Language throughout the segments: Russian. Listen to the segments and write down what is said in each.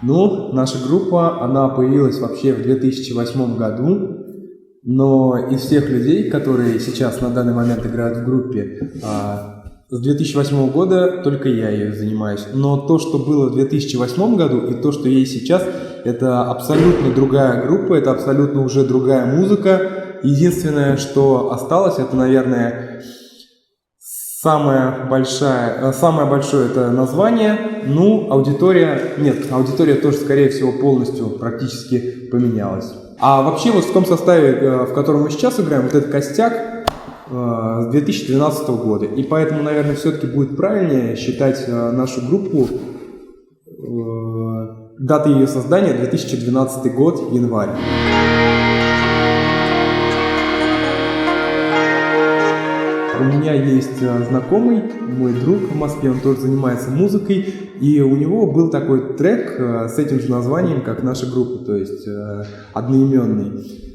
Ну, наша группа, она появилась вообще в 2008 году, но из всех людей, которые сейчас на данный момент играют в группе, с 2008 года только я ею занимаюсь. Но то, что было в 2008 году и то, что есть сейчас, это абсолютно другая группа, это абсолютно уже другая музыка. Единственное, что осталось, это, наверное, самое большое это название. Ну, аудитория тоже, скорее всего, полностью практически поменялась. А вообще вот в том составе, в котором мы сейчас играем, вот этот костяк с 2012 года. И поэтому, наверное, все-таки будет правильнее считать нашу группу датой ее создания 2012 год, январь. У меня есть знакомый, мой друг в Москве, он тоже занимается музыкой, и у него был такой трек с этим же названием, как наша группа, то есть одноименный.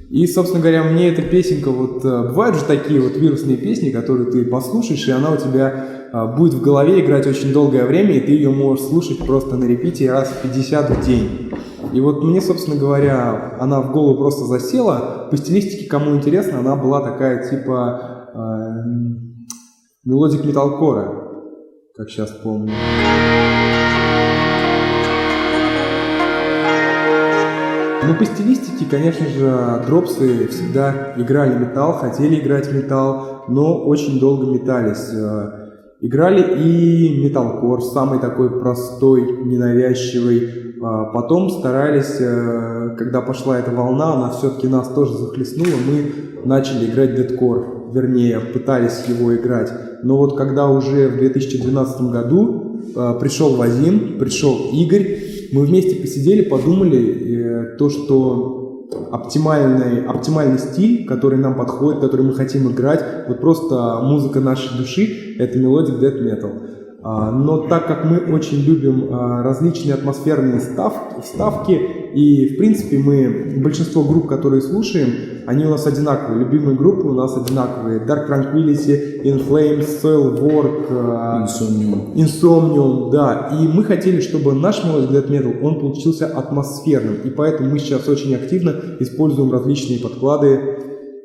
И, собственно говоря, мне эта песенка, вот бывают же такие вот вирусные песни, которые ты послушаешь, и она у тебя будет в голове играть очень долгое время, и ты ее можешь слушать просто на репите раз в 50 в день. И вот мне, собственно говоря, она в голову просто засела. По стилистике, кому интересно, она была такая типа мелодик металкора, как сейчас помню. Ну, по стилистике, конечно же, дропсы всегда играли металл, хотели играть металл, но очень долго метались. Играли и металкор, самый такой простой, ненавязчивый. Потом старались, когда пошла эта волна, она все-таки нас тоже захлестнула, мы начали играть дэткор, вернее, пытались его играть. Но вот когда уже в 2012 году пришел Вадим, пришел Игорь, мы вместе посидели, подумали, то, что оптимальный стиль, который нам подходит, который мы хотим играть, вот просто музыка нашей души, это мелодик death metal. Но так как мы очень любим различные атмосферные вставки, и в принципе большинство групп, которые слушаем, они у нас одинаковые. Любимые группы у нас одинаковые. Dark Tranquillity, In Flames, Soilwork, Insomnium, да. И мы хотели, чтобы наш мелодик death metal, он получился атмосферным. И поэтому мы сейчас очень активно используем различные подклады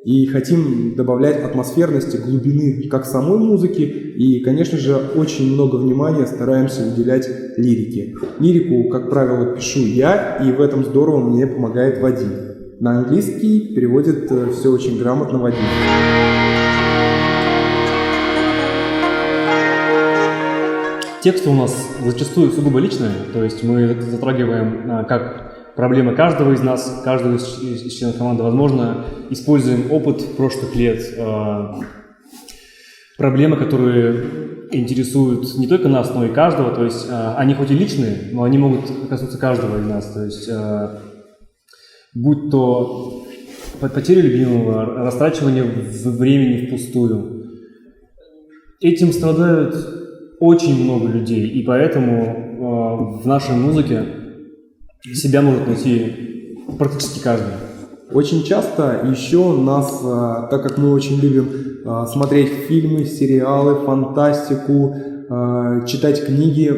и хотим добавлять атмосферности, глубины как самой музыки, и, конечно же, очень много внимания стараемся уделять лирике. Лирику, как правило, пишу я, и в этом здорово мне помогает Вадим. На английский переводит все очень грамотно Вадим. Тексты у нас зачастую сугубо личные, то есть мы затрагиваем как проблемы каждого из нас, каждого из членов команды. Возможно, используем опыт прошлых лет, проблемы, которые интересуют не только нас, но и каждого. То есть они хоть и личные, но они могут коснуться каждого из нас. То есть будь то потеря любимого, растрачивание времени впустую. Этим страдают очень много людей, и поэтому в нашей музыке себя может найти практически каждый. Очень часто еще нас, так как мы очень любим смотреть фильмы, сериалы, фантастику, читать книги,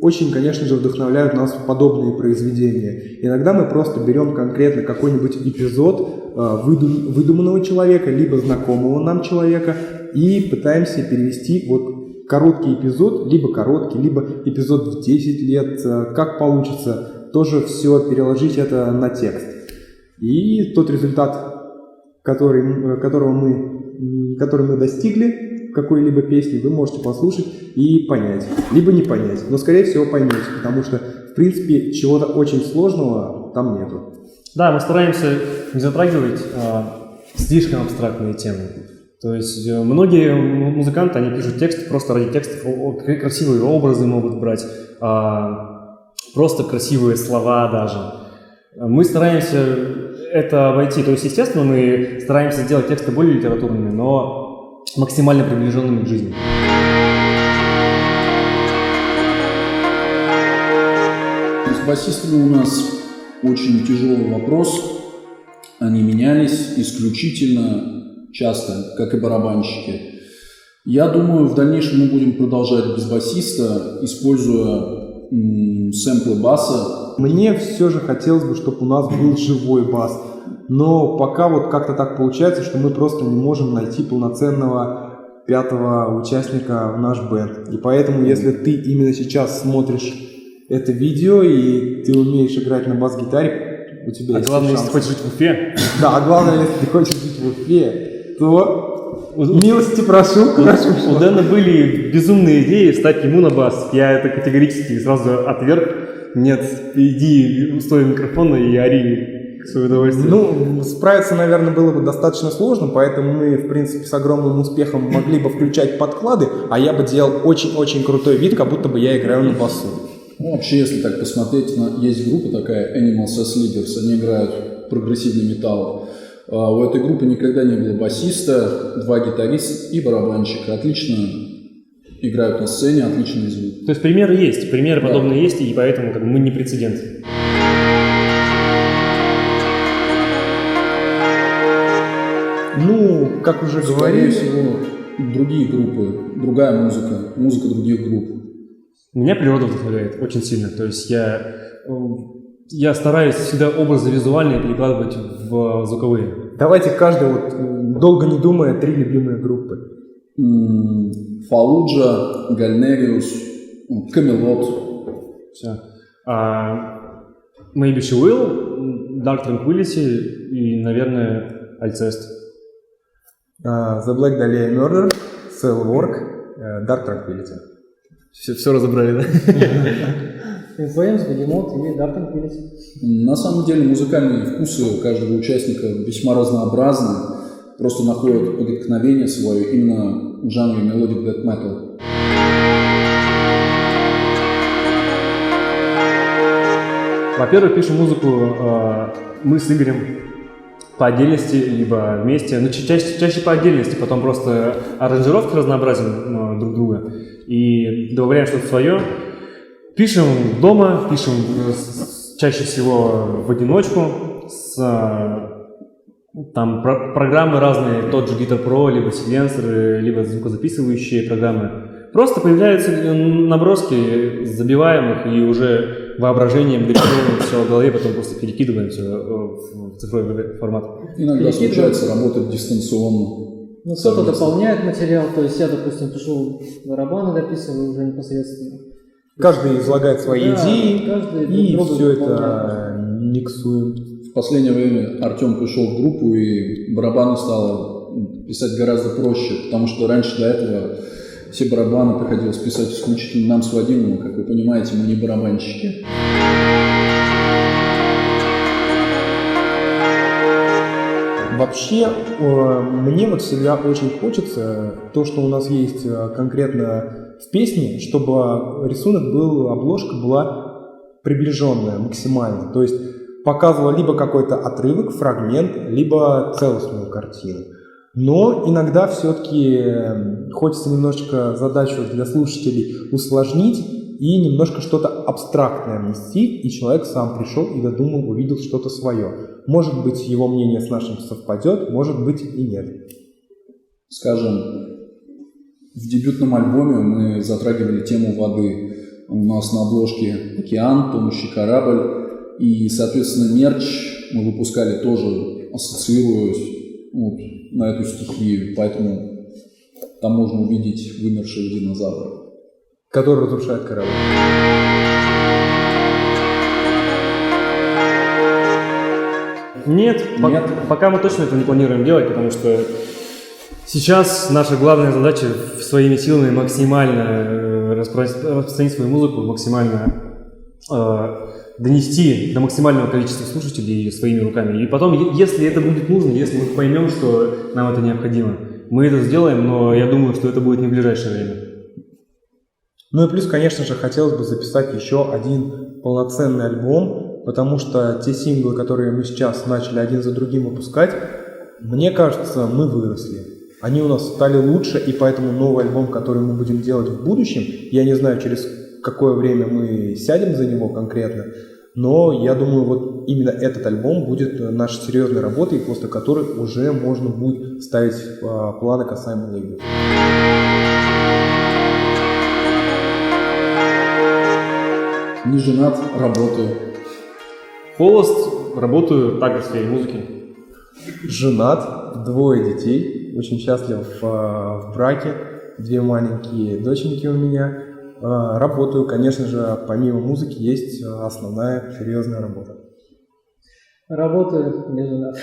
очень, конечно же, вдохновляют нас подобные произведения. Иногда мы просто берем конкретно какой-нибудь эпизод выдуманного человека, либо знакомого нам человека, и пытаемся перевести вот короткий эпизод, либо эпизод в 10 лет, как получится, тоже все переложить это на текст. И тот результат, который мы достигли в какой-либо песне, вы можете послушать и понять. Либо не понять, но, скорее всего, поймете, потому что, в принципе, чего-то очень сложного там нету. Да, мы стараемся не затрагивать слишком абстрактные темы. То есть многие музыканты, они пишут тексты просто ради текстов, красивые образы могут брать, просто красивые слова даже. Мы стараемся это обойти. То есть, естественно, мы стараемся сделать тексты более литературными, но максимально приближенными к жизни. С басистами у нас очень тяжелый вопрос. Они менялись исключительно часто, как и барабанщики. Я думаю, в дальнейшем мы будем продолжать без басиста, используя сэмплы баса. Мне все же хотелось бы, чтобы у нас был живой бас. Но пока вот как-то так получается, что мы просто не можем найти полноценного пятого участника в наш бэнд. И поэтому, если ты именно сейчас смотришь это видео и ты умеешь играть на бас-гитаре, у тебя есть главное, шанс. если хочешь жить в Уфе. Да, а главное, если ты хочешь жить в Уфе, то милости прошу. У Дэна были безумные идеи встать ему на бас. Я это категорически сразу отверг. Нет, иди, стой у микрофона и ори в свое удовольствие. Ну, справиться, наверное, было бы достаточно сложно, поэтому мы, в принципе, с огромным успехом могли бы включать подклады, а я бы делал очень-очень крутой вид, как будто бы я играю на басу. Ну, вообще, если так посмотреть, есть группа такая, Animals as Leaders, они играют прогрессивный металл. У этой группы никогда не было басиста, 2 гитариста и барабанщика. Отлично играют на сцене, отличный звук. То есть примеры есть, примеры подобные есть, и поэтому как бы, мы не прецедент. Ну, как уже Скорее говорили, всего, другие группы, другая музыка других групп. Меня природа вдохновляет очень сильно. То есть я стараюсь всегда образы визуальные перекладывать в звуковые. давайте каждый, вот, долго не думая, 3 любимые группы. Фаллуджа, Гальнериус, Камелот. Все. Maybe She Will, Dark Tranquility и, наверное, Alcest. The Black Dahlia Murder, Cell Work, Dark Tranquility. Все разобрали, да? Inflames, Behemoth и Dark Tranquility. На самом деле музыкальные вкусы у каждого участника весьма разнообразны, просто находят преткновение свое именно в жанре Melodic Death Metal. Во-первых, пишем музыку мы с Игорем по отдельности, либо вместе, но чаще по отдельности, потом просто аранжировки разнообразим друг друга и добавляем что-то свое. Пишем дома, пишем чаще всего в одиночку, там программы разные, тот же Guitar Pro, либо Silencer, либо звукозаписывающие программы. Просто появляются наброски, забиваем их и уже воображением дорисовываем все в голове, потом просто перекидываем все в цифровой формат. Иногда случается работать дистанционно. Ну, кто-то дополняет материал, то есть я, допустим, пишу барабаны, дописываю уже непосредственно. Каждый излагает свои идеи, каждый и друг друга все дополняет. это миксуем. В последнее время Артем пришел в группу, и барабаны стало писать гораздо проще, потому что раньше до этого все барабаны приходилось писать исключительно нам с Вадимом, как вы понимаете, мы не барабанщики. Вообще, мне вот всегда очень хочется то, что у нас есть конкретно в песне, чтобы рисунок был, обложка была приближенная максимально. То есть показывала либо какой-то отрывок, фрагмент, либо целостную картину. Но иногда все-таки хочется немножечко задачу для слушателей усложнить и немножко что-то абстрактное внести, и человек сам пришел и додумал, увидел что-то свое. Может быть, его мнение с нашим совпадет, может быть и нет. Скажем, в дебютном альбоме мы затрагивали тему воды. У нас на обложке океан, тонущий корабль, и, соответственно, мерч мы выпускали тоже, ассоциируясь на эту стихию, поэтому там можно увидеть вымершего динозавра, Который разрушает корабль. Нет, пока мы точно это не планируем делать, потому что сейчас наша главная задача своими силами максимально распространить свою музыку, максимально донести до максимального количества слушателей своими руками. И потом, если это будет нужно, если мы поймем, что нам это необходимо, мы это сделаем, но я думаю, что это будет не в ближайшее время. Ну и плюс, конечно же, хотелось бы записать еще один полноценный альбом, потому что те синглы, которые мы сейчас начали один за другим выпускать, мне кажется, мы выросли. Они у нас стали лучше, и поэтому новый альбом, который мы будем делать в будущем, я не знаю, через какое время мы сядем за него конкретно, но я думаю, вот именно этот альбом будет нашей серьезной работой, после которой уже можно будет ставить планы касаемо лейбла. Не женат, работаю. Холост, работаю также в сфере музыки. Женат, 2 детей, очень счастлив в браке, 2 маленькие доченьки у меня. Работаю, конечно же, помимо музыки есть основная серьезная работа. Работаю, не женат.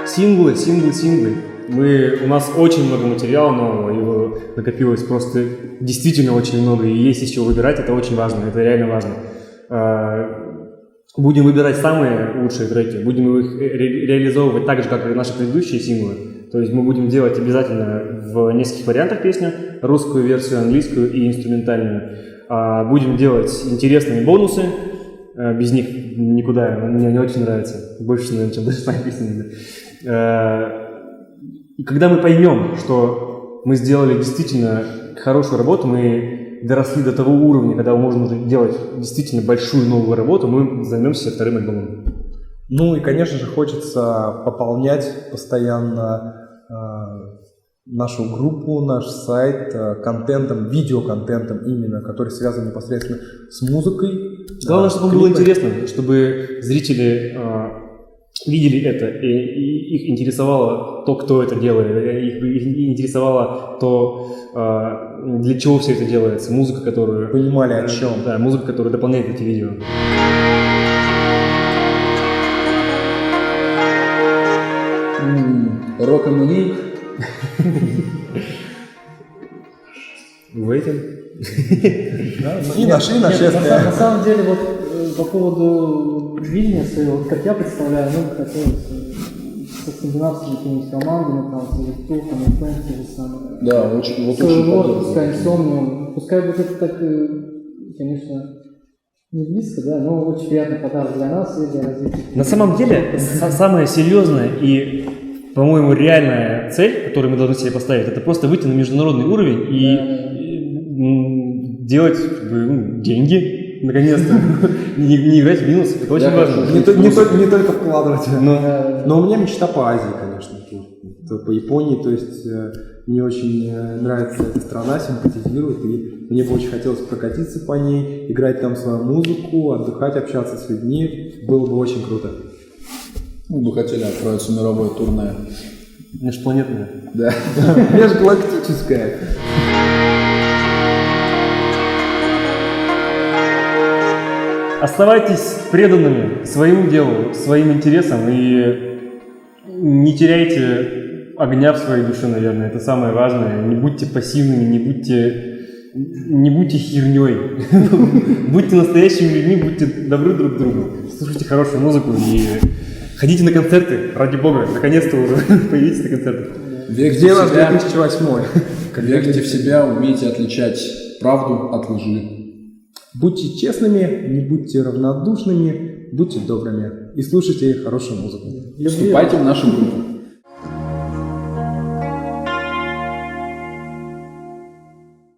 Синглы. У нас очень много материала нового, его накопилось просто действительно очень много, и есть из чего выбирать, это очень важно, это реально важно. Будем выбирать самые лучшие треки, будем их реализовывать так же, как и наши предыдущие синглы. То есть мы будем делать обязательно в нескольких вариантах песню, русскую версию, английскую и инструментальную. Будем делать интересные бонусы, без них никуда, мне не очень нравится, больше, наверное, чем даже сами песни. И когда мы поймем, что мы сделали действительно хорошую работу, мы доросли до того уровня, когда можно уже делать действительно большую новую работу, мы займемся 2-м альбомом. Ну и, конечно же, хочется пополнять постоянно нашу группу, наш сайт контентом, видеоконтентом именно, который связан непосредственно с музыкой. Главное, чтобы было интересно, чтобы зрители видели это, и их интересовало то, кто это делает, их интересовало то, для чего все это делается, музыка, которую... Понимали, о чем. Да, музыка, которая дополняет эти видео. Рок-н-ролл. Waiting. И нашли На нашествие. самом деле, вот по поводу Вильнюса, вот как я представляю, хотелось со скандинавскими какими-нибудь командами, там, с Тухом, и Фэнк, те же самые. Да, очень, вот очень Солевор, пускай поддерживаю. Инсомниум. Пускай будет это так, конечно, не близко, да, но очень приятный подарок для нас и для развития. На самом деле, самая серьезная и, по-моему, реальная цель, которую мы должны себе поставить, это просто выйти на международный уровень и делать деньги, наконец-то. Не играть в минус, это очень важно. Не только вкладывать. Но у меня мечта по Азии, конечно, по Японии. То есть мне очень нравится эта страна, симпатизирует, и мне бы очень хотелось прокатиться по ней, играть там свою музыку, отдыхать, общаться с людьми. Было бы очень круто. Мы бы хотели отправиться в мировое турне. Межпланетная. Да. Межгалактическая. Оставайтесь преданными своему делу, своим интересам и не теряйте огня в своей душе, наверное. Это самое важное. Не будьте пассивными, не будьте херней. Будьте настоящими людьми, будьте добры друг к другу. Слушайте хорошую музыку и ходите на концерты, ради бога. Наконец-то уже появитесь на концертах. Где наш 2008? Верьте в себя, умейте отличать правду от лжи. Будьте честными, не будьте равнодушными, будьте добрыми и слушайте хорошую музыку. Вступайте в нашу группу.